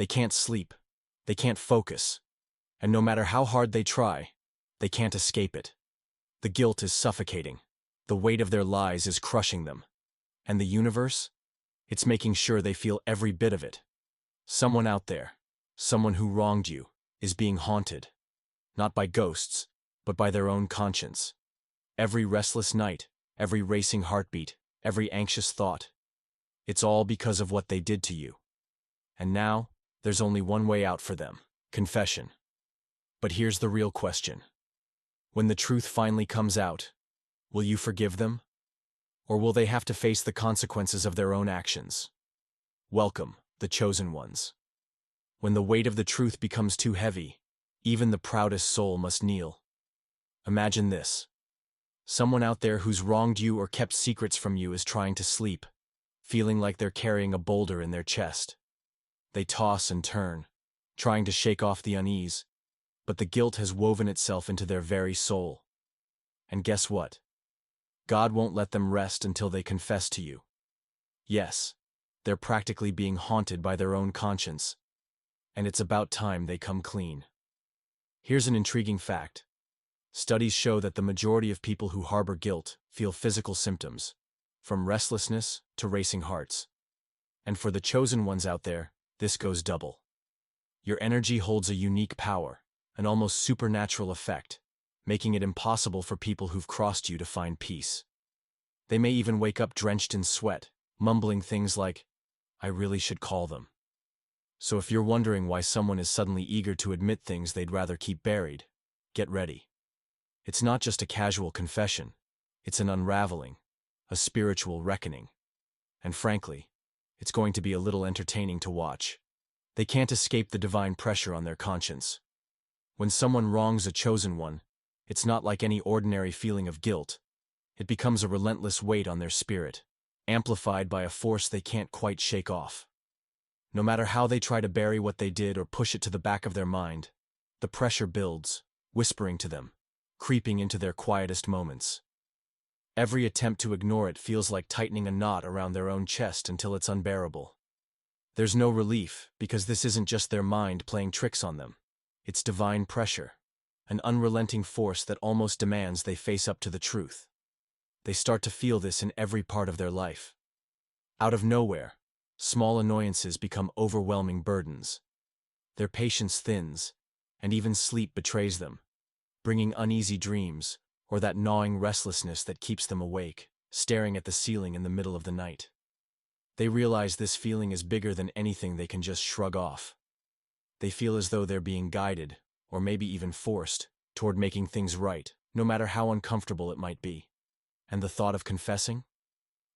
They can't sleep. They can't focus. And no matter how hard they try, they can't escape it. The guilt is suffocating. The weight of their lies is crushing them. And the universe? It's making sure they feel every bit of it. Someone out there, someone who wronged you, is being haunted. Not by ghosts, but by their own conscience. Every restless night, every racing heartbeat, every anxious thought. It's all because of what they did to you. And now, there's only one way out for them: confession. But here's the real question. When the truth finally comes out, will you forgive them? Or will they have to face the consequences of their own actions? Welcome, the chosen ones. When the weight of the truth becomes too heavy, even the proudest soul must kneel. Imagine this. Someone out there who's wronged you or kept secrets from you is trying to sleep, feeling like they're carrying a boulder in their chest. They toss and turn, trying to shake off the unease, but the guilt has woven itself into their very soul. And guess what? God won't let them rest until they confess to you. Yes, they're practically being haunted by their own conscience, and it's about time they come clean. Here's an intriguing fact. Studies show that the majority of people who harbor guilt feel physical symptoms, from restlessness to racing hearts. And for the chosen ones out there, this goes double. Your energy holds a unique power, an almost supernatural effect, making it impossible for people who've crossed you to find peace. They may even wake up drenched in sweat, mumbling things like, "I really should call them." So if you're wondering why someone is suddenly eager to admit things they'd rather keep buried, get ready. It's not just a casual confession, it's an unraveling, a spiritual reckoning. And frankly, it's going to be a little entertaining to watch. They can't escape the divine pressure on their conscience. When someone wrongs a chosen one, it's not like any ordinary feeling of guilt. It becomes a relentless weight on their spirit, amplified by a force they can't quite shake off. No matter how they try to bury what they did or push it to the back of their mind, the pressure builds, whispering to them, creeping into their quietest moments. Every attempt to ignore it feels like tightening a knot around their own chest until it's unbearable. There's no relief, because this isn't just their mind playing tricks on them. It's divine pressure, an unrelenting force that almost demands they face up to the truth. They start to feel this in every part of their life. Out of nowhere, small annoyances become overwhelming burdens. Their patience thins, and even sleep betrays them, bringing uneasy dreams, or that gnawing restlessness that keeps them awake, staring at the ceiling in the middle of the night. They realize this feeling is bigger than anything they can just shrug off. They feel as though they're being guided, or maybe even forced, toward making things right, no matter how uncomfortable it might be. And the thought of confessing?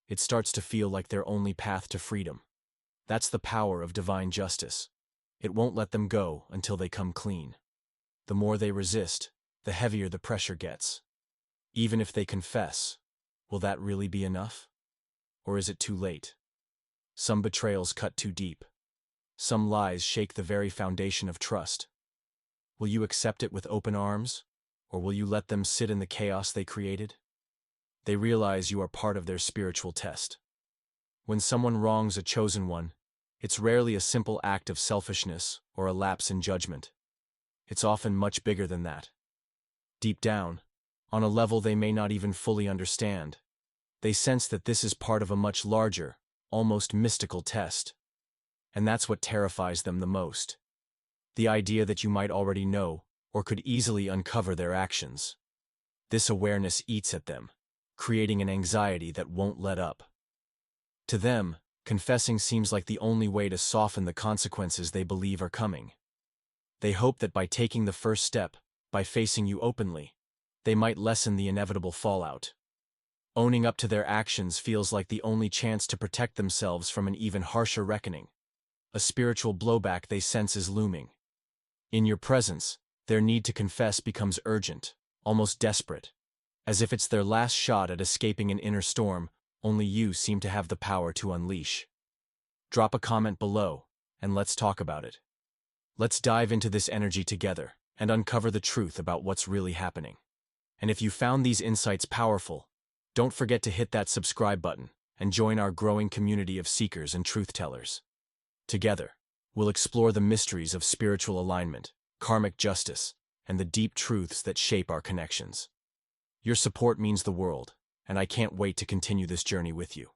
It starts to feel like their only path to freedom. That's the power of divine justice. It won't let them go until they come clean. The more they resist, the heavier the pressure gets. Even if they confess, will that really be enough? Or is it too late? Some betrayals cut too deep. Some lies shake the very foundation of trust. Will you accept it with open arms, or will you let them sit in the chaos they created? They realize you are part of their spiritual test. When someone wrongs a chosen one, it's rarely a simple act of selfishness or a lapse in judgment. It's often much bigger than that. Deep down, on a level they may not even fully understand, they sense that this is part of a much larger, almost mystical test. And that's what terrifies them the most. The idea that you might already know, or could easily uncover their actions. This awareness eats at them, creating an anxiety that won't let up. To them, confessing seems like the only way to soften the consequences they believe are coming. They hope that by taking the first step, by facing you openly, they might lessen the inevitable fallout. Owning up to their actions feels like the only chance to protect themselves from an even harsher reckoning. A spiritual blowback they sense is looming. In your presence, their need to confess becomes urgent, almost desperate. As if it's their last shot at escaping an inner storm only you seem to have the power to unleash. Drop a comment below, and let's talk about it. Let's dive into this energy together and uncover the truth about what's really happening. And if you found these insights powerful, don't forget to hit that subscribe button and join our growing community of seekers and truth tellers. Together, We'll explore the mysteries of spiritual alignment, karmic justice, and the deep truths that shape our connections. Your support means the world, and I can't wait to continue this journey with you.